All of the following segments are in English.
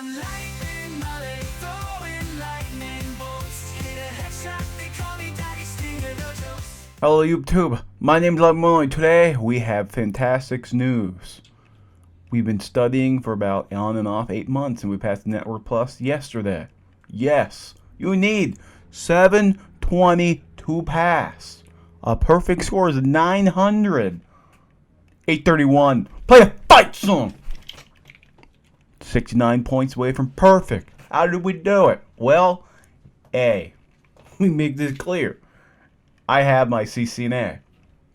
I'm lightning, Molly, throwing lightning bolts. Hit a headshot, they call me Daddy Stinger, no jokes. Hello YouTube, my name is Molly. Today we have fantastic news. We've been studying for about on and off 8 months and we passed the Network Plus yesterday. Yes, you need 720 to pass. A perfect score is 900. 831. Play a fight song. 69 points away from perfect. How did we do it? Well, A, we make this clear. I have my CCNA.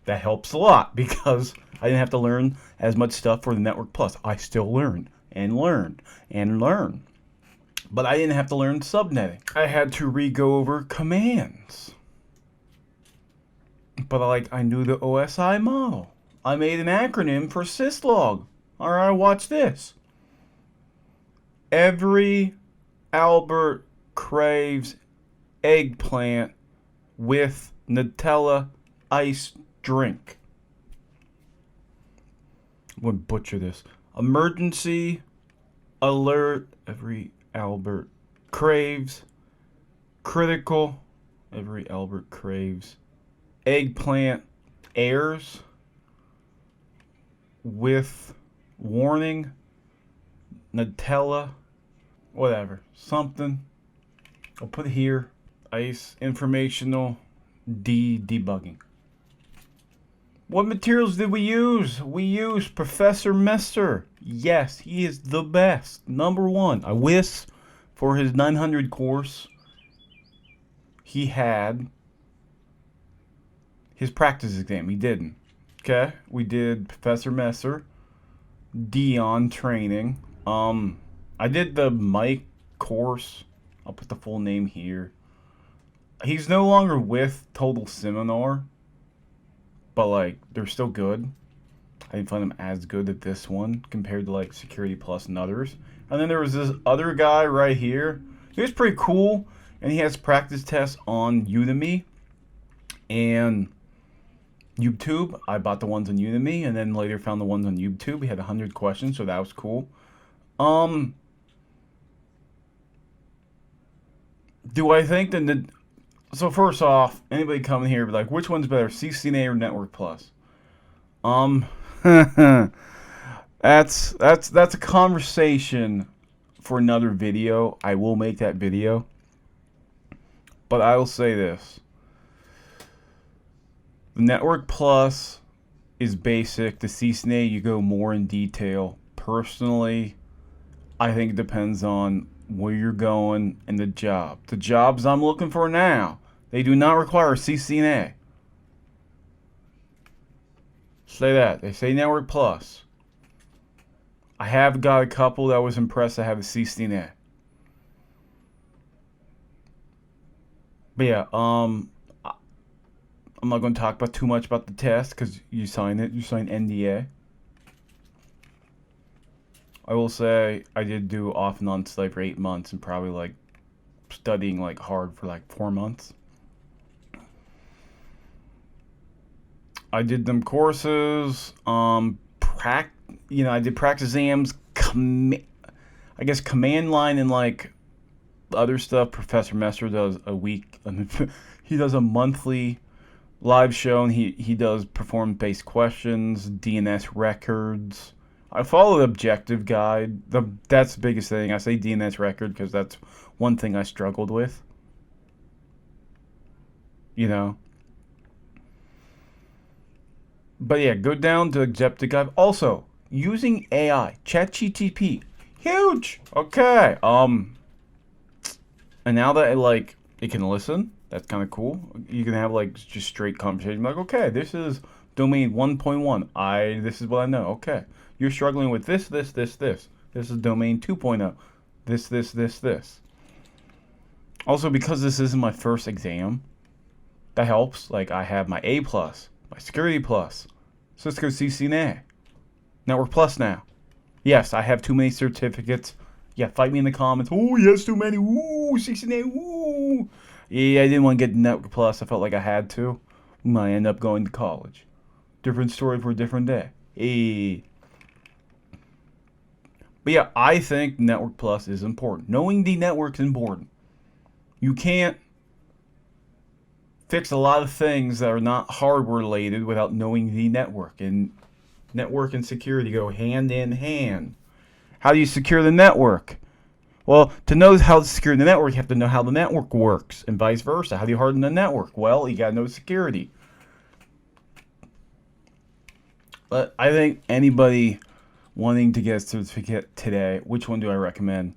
That helps a lot because I didn't have to learn as much stuff for the Network Plus. I still learn and learn and learn. But I didn't have to learn subnetting. I had to re-go over commands. But I knew the OSI model. I made an acronym for Syslog. Alright, watch this. Every Albert craves eggplant with Nutella ice drink. I'm going to butcher this. Emergency alert. Every Albert craves. Critical. Every Albert craves. Eggplant airs. With warning. Nutella. Whatever. Something. I'll put it here. Ice. Informational. Debugging. What materials did we use? We used Professor Messer. Yes, he is the best. Number one. I wish for his 900 course he had his practice exam. He didn't. Okay? We did Professor Messer, Dion Training. I did the Mike course. I'll put the full name here. He's no longer with Total Seminar, but they're still good. I didn't find them as good at this one compared to Security Plus and others. And then there was this other guy right here. He was pretty cool, and he has practice tests on Udemy and YouTube. I bought the ones on Udemy, and then later found the ones on YouTube. He had 100 questions, so that was cool. Do I think that so first off, anybody coming here be like, which one's better, CCNA or Network Plus? That's a conversation for another video. I will make that video. But I will say this. The Network Plus is basic. The CCNA, you go more in detail. Personally, I think it depends on where you're going and the job. The jobs I'm looking for now, they do not require a CCNA. Say that. They say Network Plus. I have got a couple that was impressed I have a CCNA. But yeah, I'm not going to talk about too much about the test because you sign it. You sign NDA. I will say I did do off and on study for 8 months and probably studying hard for 4 months. I did them courses. I did practice exams. I guess command line and other stuff. Professor Messer does a week. He does a monthly live show, and he does performance-based questions, DNS records. I follow the objective guide. That's the biggest thing. I say DNS record because that's one thing I struggled with. But yeah, go down to objective guide. Also, using AI, ChatGPT, huge. Okay. And now that it can listen, that's kind of cool. You can have just straight conversation. Okay, this is domain 1.1. This is what I know. Okay. You're struggling with this. This is domain 2.0. This. Also, because this isn't my first exam, that helps. I have my A+, my Security Plus, Cisco CCNA, Network Plus now. Yes, I have too many certificates. Yeah, fight me in the comments. Oh, yes, too many. Ooh, CCNA. Ooh. Yeah, I didn't want to get Network Plus. I felt like I had to. We might end up going to college. Different story for a different day. Hey. But yeah, I think Network Plus is important. Knowing the network is important. You can't fix a lot of things that are not hardware related without knowing the network. And network and security go hand in hand. How do you secure the network? Well, to know how to secure the network, you have to know how the network works, and vice versa. How do you harden the network? Well, you got to know security. But I think anybody wanting to get a certificate today, which one do I recommend?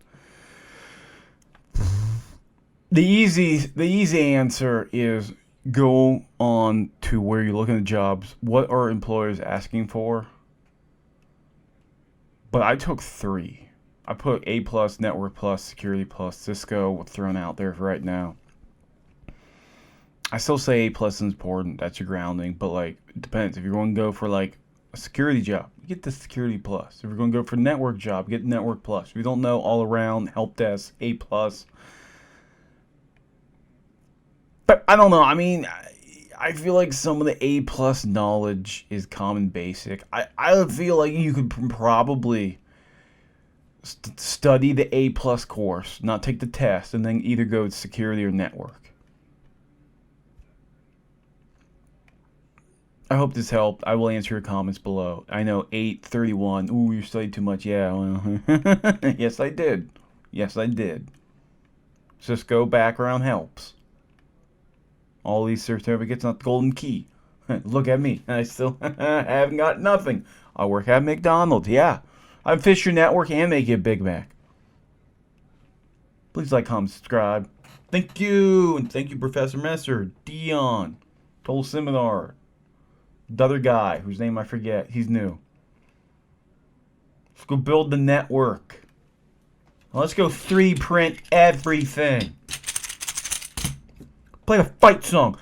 The easy answer is go on to where you're looking at jobs. What are employers asking for? But I took 3. I put A+, Network Plus, Security Plus, Cisco thrown out there for right now. I still say A+ is important. That's your grounding. But like, it depends. If you're going to go for like a security job, you get the Security Plus. If you're going to go for a network job, you get Network Plus. If you don't know, all around, help desk, A+. But I don't know. I mean, I feel like some of the A+ knowledge is common basic. I feel like you could probably study the A+ course, not take the test, and then either go to security or network. I hope this helped. I will answer your comments below. I know 831. Ooh, you studied too much. Yeah, well, yes, I did. Yes, I did. Cisco background helps. All these certificates, not the golden key. Look at me. I still haven't got nothing. I work at McDonald's. Yeah. I fish your network and make you a Big Mac. Please like, comment, subscribe. Thank you. And thank you, Professor Messer, Dion, Total Seminar, the other guy whose name I forget. He's new. Let's go build the network. Let's go 3D print everything. Play a fight song.